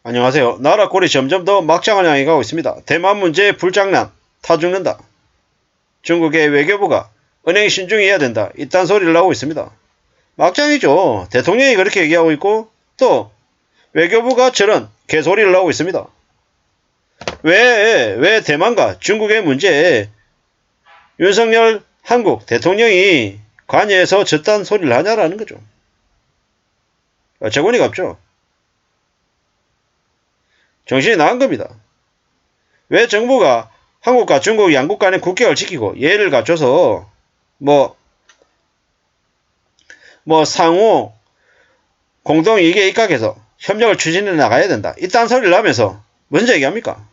안녕하세요. 나라 꼴이 점점 더 막장을 향해 가고 있습니다. 대만 문제 불장난, 타 죽는다. 중국의 외교부가 은행 신중해야 된다. 이딴 소리를 하고 있습니다. 막장이죠. 대통령이 그렇게 얘기하고 있고 또 외교부가 저런 개소리를 하고 있습니다. 왜 대만과 중국의 문제에 윤석열 한국 대통령이 관여해서 저딴 소리를 하냐라는 거죠. 어처구니가 없죠. 정신이 나간 겁니다. 왜 정부가 한국과 중국 양국 간의 국격을 지키고 예의를 갖춰서 뭐 상호 공동이익에 입각해서 협력을 추진해 나가야 된다. 이딴 소리를 하면서 먼저 얘기합니까?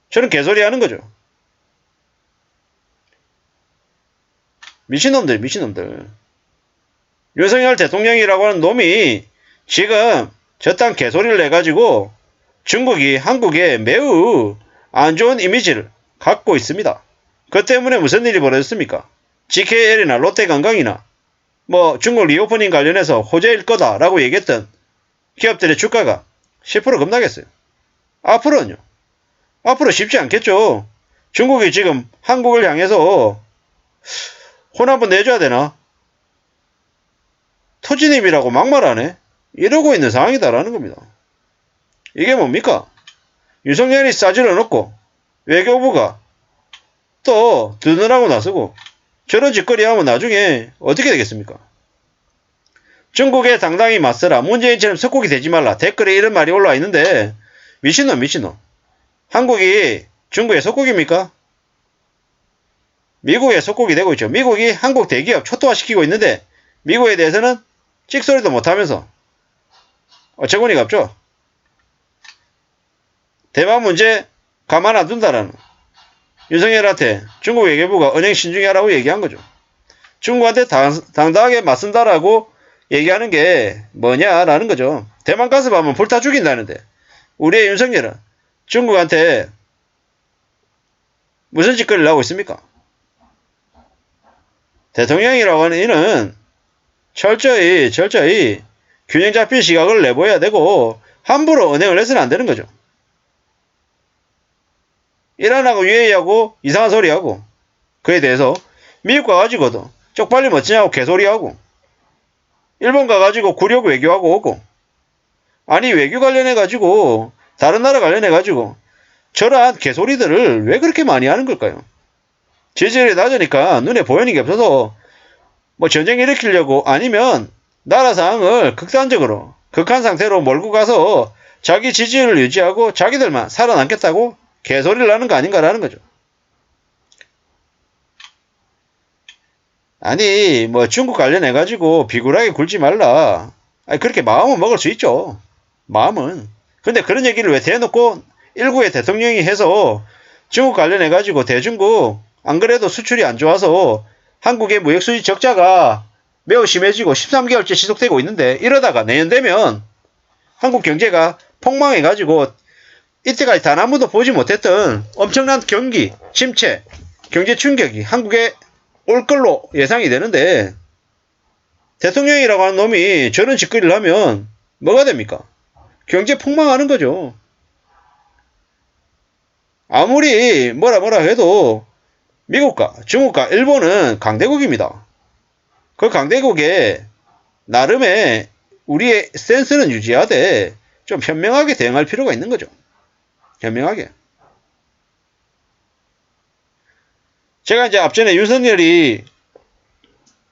저는 개소리 하는 거죠. 미친놈들. 윤석열 대통령이라고 하는 놈이 지금 저딴 개소리를 내가지고 중국이 한국에 매우 안 좋은 이미지를 갖고 있습니다. 그 때문에 무슨 일이 벌어졌습니까? GKL이나 롯데관광이나 중국 리오프닝 관련해서 호재일 거다라고 얘기했던 기업들의 주가가 10% 급락했어요. 앞으로는요? 앞으로 쉽지 않겠죠. 중국이 지금 한국을 향해서 혼 한번 내줘야 되나? 토지님이라고 막말하네? 이러고 있는 상황이다라는 겁니다. 이게 뭡니까? 윤석열이 싸질러 놓고 외교부가 또 드느라고 나서고 저런 짓거리 하면 나중에 어떻게 되겠습니까? 중국에 당당히 맞서라. 문재인처럼 석국이 되지 말라. 댓글에 이런 말이 올라와 있는데 미친놈. 한국이 중국의 석국입니까? 미국의 석국이 되고 있죠. 미국이 한국 대기업 초토화시키고 있는데 미국에 대해서는 찍소리도 못하면서 어처구니가 없죠. 대만 문제 가만 안 둔다라는 윤석열한테 중국 외교부가 은행 신중히 하라고 얘기한 거죠. 중국한테 당당하게 맞선다라고 얘기하는 게 뭐냐라는 거죠. 대만 가서 가면 불타 죽인다는데 우리의 윤석열은 중국한테 무슨 짓거리를 하고 있습니까? 대통령이라고 하는 이는 철저히 균형 잡힌 시각을 내보여야 되고 함부로 은행을 해서는 안 되는 거죠. 이란하고 UAE하고 이상한 소리하고 그에 대해서 미국 가가지고도 쪽팔리 멋지냐고 개소리하고 일본 가가지고 굴욕 외교하고 오고 아니 외교 관련해가지고 다른 나라 관련해가지고 저러한 개소리들을 왜 그렇게 많이 하는 걸까요? 지지율이 낮으니까 눈에 보이는 게 없어서 전쟁 일으키려고 아니면 나라 상황을 극한 상태로 몰고 가서 자기 지지율을 유지하고 자기들만 살아남겠다고 개소리를 하는 거 아닌가라는 거죠. 아니 중국 관련해가지고 비굴하게 굴지 말라. 아니 그렇게 마음은 먹을 수 있죠. 마음은. 근데 그런 얘기를 왜 대놓고 일국의 대통령이 해서 중국 관련해가지고 대중국 안 그래도 수출이 안 좋아서 한국의 무역수지 적자가 매우 심해지고 13개월째 지속되고 있는데 이러다가 내년 되면 한국 경제가 폭망해가지고 이때까지 단 한 번도 보지 못했던 엄청난 경기 침체, 경제 충격이 한국에 올 걸로 예상이 되는데 대통령이라고 하는 놈이 저런 짓거리를 하면 뭐가 됩니까? 경제 폭망하는 거죠. 아무리 뭐라 해도 미국과 중국과 일본은 강대국입니다. 그 강대국에 나름의 우리의 센스는 유지하되 좀 현명하게 대응할 필요가 있는 거죠. 현명하게. 제가 이제 앞전에 윤석열이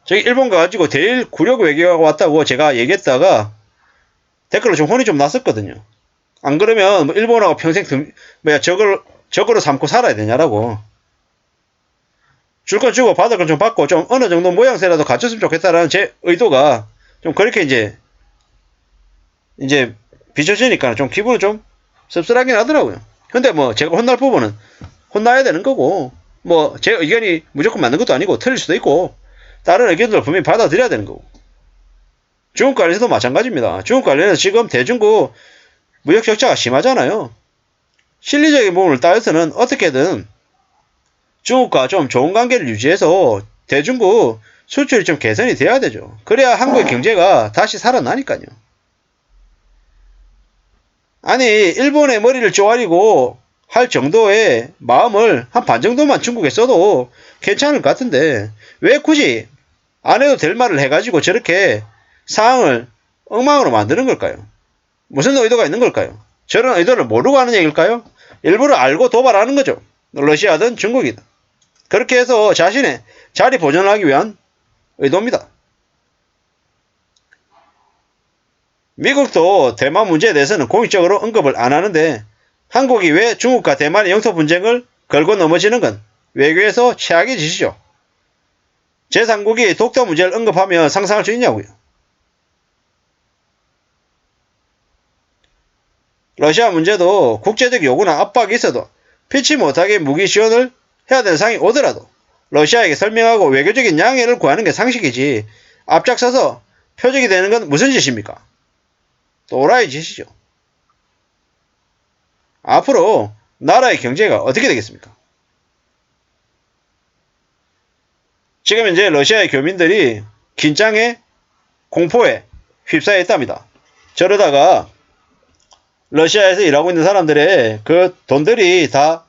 저기 일본 가가지고 대일 굴욕 외교하고 왔다고 제가 얘기했다가 댓글로 좀 혼이 좀 났었거든요. 안 그러면 일본하고 평생 적으로 삼고 살아야 되냐라고. 줄 건 주고 받을 건 좀 받고 좀 어느 정도 모양새라도 갖췄으면 좋겠다라는 제 의도가 좀 그렇게 이제 비춰지니까 좀 기분은 좀 씁쓸하긴 하더라고요. 근데 제가 혼날 부분은 혼나야 되는 거고 제 의견이 무조건 맞는 것도 아니고 틀릴 수도 있고 다른 의견들을 분명히 받아들여야 되는 거고 중국 관련해서도 마찬가지입니다. 중국 관련해서 지금 대중국 무역 적자가 심하잖아요. 실리적인 부분을 따져서는 어떻게든 중국과 좀 좋은 관계를 유지해서 대중국 수출이 좀 개선이 돼야 되죠. 그래야 한국의 경제가 다시 살아나니까요. 아니 일본의 머리를 쪼아리고 할 정도의 마음을 한 반 정도만 중국에 써도 괜찮을 것 같은데 왜 굳이 안 해도 될 말을 해가지고 저렇게 상황을 엉망으로 만드는 걸까요? 무슨 의도가 있는 걸까요? 저런 의도를 모르고 하는 얘기일까요? 일부러 알고 도발하는 거죠. 러시아든 중국이든. 그렇게 해서 자신의 자리 보존하기 위한 의도입니다. 미국도 대만 문제에 대해서는 공식적으로 언급을 안 하는데 한국이 왜 중국과 대만의 영토 분쟁을 걸고 넘어지는 건 외교에서 최악의 짓이죠. 제3국이 독도 문제를 언급하며 상상할 수 있냐고요. 러시아 문제도 국제적 요구나 압박이 있어도 피치 못하게 무기 지원을 해야 되는 상황이 오더라도 러시아에게 설명하고 외교적인 양해를 구하는 게 상식이지 앞장서서 표적이 되는 건 무슨 짓입니까? 또라이 짓이죠. 앞으로 나라의 경제가 어떻게 되겠습니까? 지금 현재 러시아의 교민들이 긴장에 공포에 휩싸여 있답니다. 저러다가 러시아에서 일하고 있는 사람들의 그 돈들이 다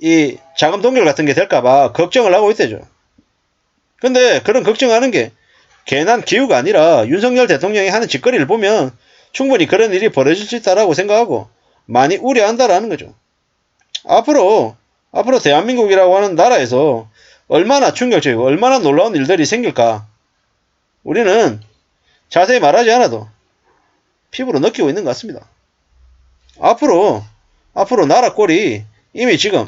이 자금 동결 같은 게 될까봐 걱정을 하고 있대죠. 근데 그런 걱정하는 게 괜한 기우가 아니라 윤석열 대통령이 하는 짓거리를 보면 충분히 그런 일이 벌어질 수 있다라고 생각하고 많이 우려한다라는 거죠. 앞으로 대한민국이라고 하는 나라에서 얼마나 충격적이고 얼마나 놀라운 일들이 생길까 우리는 자세히 말하지 않아도 피부로 느끼고 있는 것 같습니다. 앞으로 나라 꼴이 이미 지금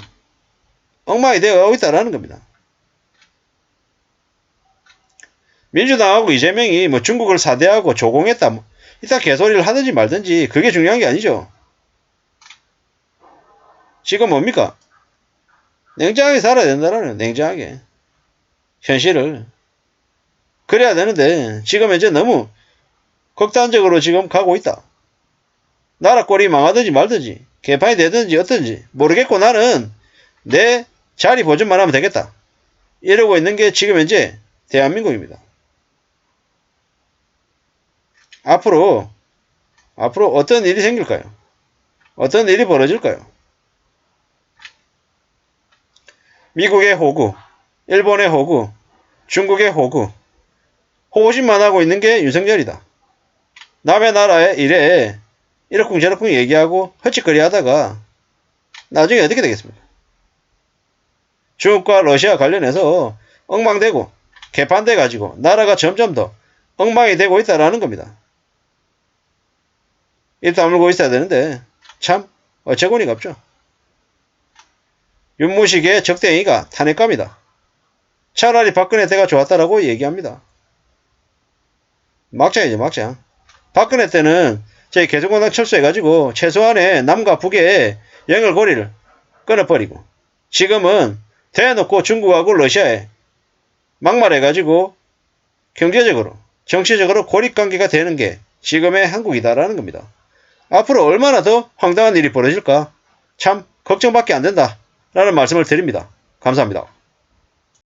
엉망이 되어 있다라는 겁니다. 민주당하고 이재명이 중국을 사대하고 조공했다 이따 개소리를 하든지 말든지 그게 중요한 게 아니죠. 지금 뭡니까? 냉정하게 살아야 된다라는 냉정하게 현실을 그래야 되는데 지금 현재 너무 극단적으로 지금 가고 있다. 나라 꼴이 망하든지 말든지 개판이 되든지 어떤지 모르겠고 나는 내 자리 보존만 하면 되겠다. 이러고 있는 게 지금 현재 대한민국입니다. 앞으로 어떤 일이 생길까요? 어떤 일이 벌어질까요? 미국의 호구, 일본의 호구, 중국의 호구, 호구심만 하고 있는 게 윤석열이다. 남의 나라의 일에 이러쿵저러쿵 얘기하고 헛짓거리 하다가 나중에 어떻게 되겠습니까? 중국과 러시아 관련해서 엉망되고 개판돼 가지고 나라가 점점 더 엉망이 되고 있다라는 겁니다. 입 다물고 있어야 되는데 참 어처구니가 없죠. 윤무식의 적대행위가 탄핵감이다. 차라리 박근혜 때가 좋았다라고 얘기합니다. 막장이죠 막장. 박근혜 때는 저희 개성공단 철수해가지고 최소한의 남과 북의 연결고리를 끊어버리고 지금은 대놓고 중국하고 러시아에 막말해가지고 경제적으로 정치적으로 고립관계가 되는 게 지금의 한국이다라는 겁니다. 앞으로 얼마나 더 황당한 일이 벌어질까 참 걱정밖에 안 된다 라는 말씀을 드립니다. 감사합니다.